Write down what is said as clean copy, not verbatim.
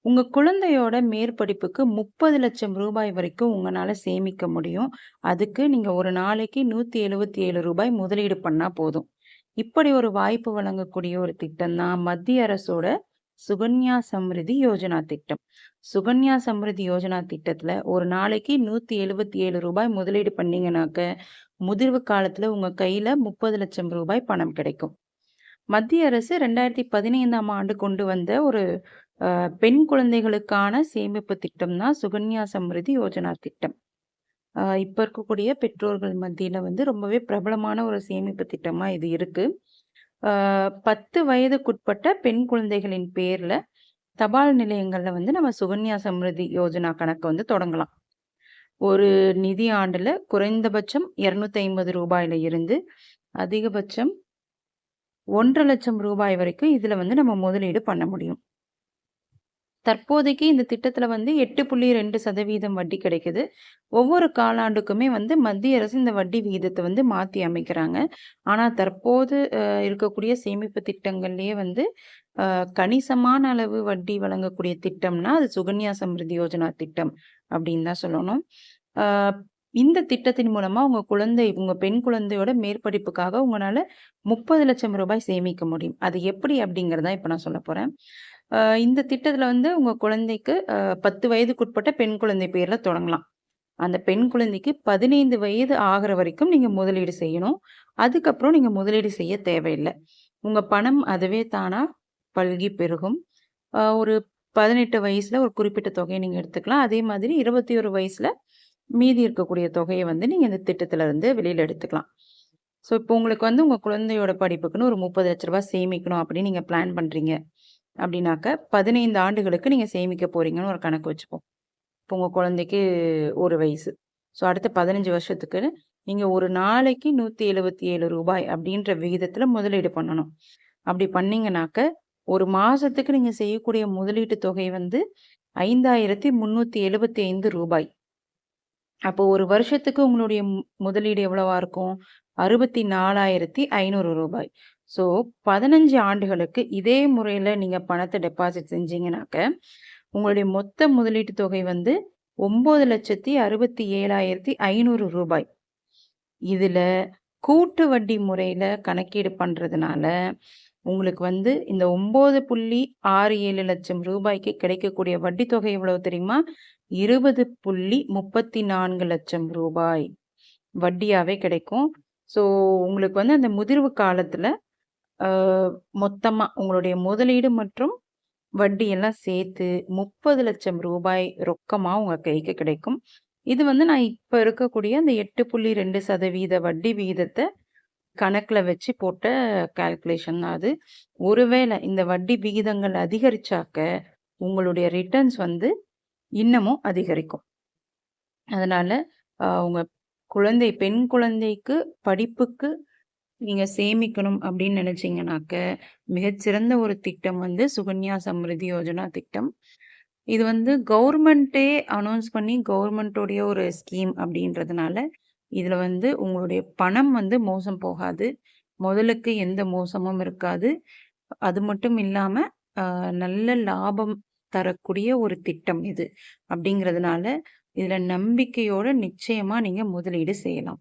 உங்க குழந்தையோட மேற்படிப்புக்கு 30,00,000 ரூபாய் வரைக்கும் உங்கனால சேமிக்க முடியும். அதுக்கு நீங்க ஒரு நாளைக்கு ரூ. 177 முதலீடு பண்ணா போதும். இப்படி ஒரு வாய்ப்பு வழங்கக்கூடிய ஒரு திட்டம் தான் மத்திய அரசோட சுகன்யா சம்ரிதி யோஜனா திட்டம். சுகன்யா சம்ரிதி யோஜனா திட்டத்துல ஒரு நாளைக்கு ரூ. 177 முதலீடு பண்ணீங்கனாக்க, முதிர்வு காலத்துல உங்க கையில ரூ. 30,00,000 பணம் கிடைக்கும். மத்திய அரசு 2015ஆம் ஆண்டு கொண்டு வந்த ஒரு பெண் குழந்தைகளுக்கான சேமிப்பு திட்டம் தான் சுகன்யா சம்ரிதி யோஜனா திட்டம். இப்ப இருக்கக்கூடிய பெற்றோர்கள் மத்தியில வந்து ரொம்பவே பிரபலமான ஒரு சேமிப்பு திட்டமா இது இருக்கு. 10 வயதுக்குட்பட்ட பெண் குழந்தைகளின் பேர்ல தபால் நிலையங்கள்ல வந்து நம்ம சுகன்யா சம்ரிதி யோஜனா கணக்க வந்து தொடங்கலாம். ஒரு நிதி ஆண்டுல குறைந்தபட்சம் ரூ. 250 இருந்து அதிகபட்சம் ரூ. 1,50,000 வரைக்கும் இதுல வந்து நம்ம முதலீடு பண்ண முடியும். தற்போதைக்கு இந்த திட்டத்துல வந்து 8.2% வட்டி கிடைக்குது. ஒவ்வொரு காலாண்டுக்குமே வந்து மத்திய அரசு இந்த வட்டி விகிதத்த வந்து மாத்தி அமைக்கிறாங்க. ஆனா தற்போது இருக்கக்கூடிய சேமிப்பு திட்டங்கள்லயே வந்து கணிசமான அளவு வட்டி வழங்கக்கூடிய திட்டம்னா, அது சுகன்யா சம்ரிதி யோஜனா திட்டம் அப்படின்னு தான் சொல்லணும். அ இந்த திட்டத்தின் மூலமா உங்க பெண் குழந்தையோட மேற்படிப்புக்காக உங்கனால ரூ. 30,00,000 சேமிக்க முடியும். அது எப்படி அப்படிங்கிறத இப்ப நான் சொல்லப் போறேன். இந்த திட்டத்துல வந்து உங்க குழந்தைக்கு 10 வயதுக்குட்பட்ட பெண் குழந்தை பேர்ல தொடங்கலாம். அந்த பெண் குழந்தைக்கு 15 வயது ஆகுற வரைக்கும் நீங்க முதலீடு செய்யணும். அதுக்கப்புறம் நீங்க முதலீடு செய்ய தேவையில்ல. உங்க பணம் அதுவே தானா பல்கி பெருகும். ஒரு 18 வயசுல ஒரு குறிப்பிட்ட தொகைய நீங்க எடுத்துக்கலாம். அதே மாதிரி 21 வயசுல மீதி இருக்கக்கூடிய தொகைய வந்து நீங்க இந்த திட்டத்துல இருந்து வெளியில எடுத்துக்கலாம். ஸோ, இப்போ உங்களுக்கு வந்து உங்க குழந்தையோட படிப்புக்குன்னு ஒரு ரூ. 30,00,000 சேமிக்கணும் அப்படின்னு நீங்க பிளான் பண்றீங்க. அப்படின்னாக்க 15 ஆண்டுகளுக்கு நீங்க சேமிக்க போறீங்கன்னு ஒரு கணக்கு வச்சுப்போம். இப்போ உங்க குழந்தைக்கு 1 வயசு. ஸோ அடுத்த 15 வருஷத்துக்கு நீங்க ஒரு நாளைக்கு ரூ. 177 அப்படின்ற விகிதத்துல முதலீடு பண்ணணும். அப்படி பண்ணீங்கனாக்க, ஒரு மாசத்துக்கு நீங்க செய்யக்கூடிய முதலீட்டு தொகை வந்து ரூ. 5,375. அப்போ ஒரு வருஷத்துக்கு உங்களுடைய முதலீடு எவ்வளவா இருக்கும்? ரூ. 64,500. ஸோ 15 ஆண்டுகளுக்கு இதே முறையில நீங்க பணத்த டெபாசிட் செஞ்சீங்கனாக்க, உங்களுடைய மொத்த முதலீட்டு தொகை வந்து ரூ. 9,67,500. இதுல கூட்டு வட்டி முறையில கணக்கீடு பண்றதுனால, உங்களுக்கு வந்து இந்த ரூ. 9.67 லட்சம் கிடைக்கக்கூடிய வட்டி தொகை எவ்வளவு தெரியுமா? ரூ. 20.34 லட்சம் வட்டியாவே கிடைக்கும். ஸோ, உங்களுக்கு வந்து அந்த முதிர்வு காலத்துல அ மொத்தமா உங்களுடைய முதலீடு மற்றும் வட்டி எல்லாம் சேர்த்து ரூ. 30,00,000 ரொக்கமா உங்க கைக்கு கிடைக்கும். இது வந்து நான் இப்ப இருக்கக்கூடிய அந்த 8.2% வட்டி விகிதத்த கணக்குல வச்சு போட்ட கால்குலேஷன் தான் அது. ஒருவேளை இந்த வட்டி விகிதங்கள் அதிகரிச்சாக்க, உங்களுடைய ரிட்டர்ன்ஸ் வந்து இன்னமும் அதிகரிக்கும். அதனால உங்க பெண் குழந்தைக்கு படிப்புக்கு நீங்க சேமிக்கணும் அப்படின்னு நினைச்சீங்கனாக்க, மிகச்சிறந்த ஒரு திட்டம் வந்து சுகன்யா சம்ரிதி யோஜனா திட்டம். இது வந்து கவர்மெண்ட்டே அனௌன்ஸ் பண்ணி கவர்மெண்ட்டோடைய ஒரு ஸ்கீம் அப்படின்றதுனால, இதுல வந்து உங்களுடைய பணம் வந்து மோசம் போகாது. முதலுக்கு எந்த மோசமும் இருக்காது. அது மட்டும் இல்லாம, நல்ல லாபம் தரக்கூடிய ஒரு திட்டம் இது. அப்படிங்கிறதுனால, இதுல நம்பிக்கையோட நிச்சயமா நீங்க முதலீடு செய்யலாம்.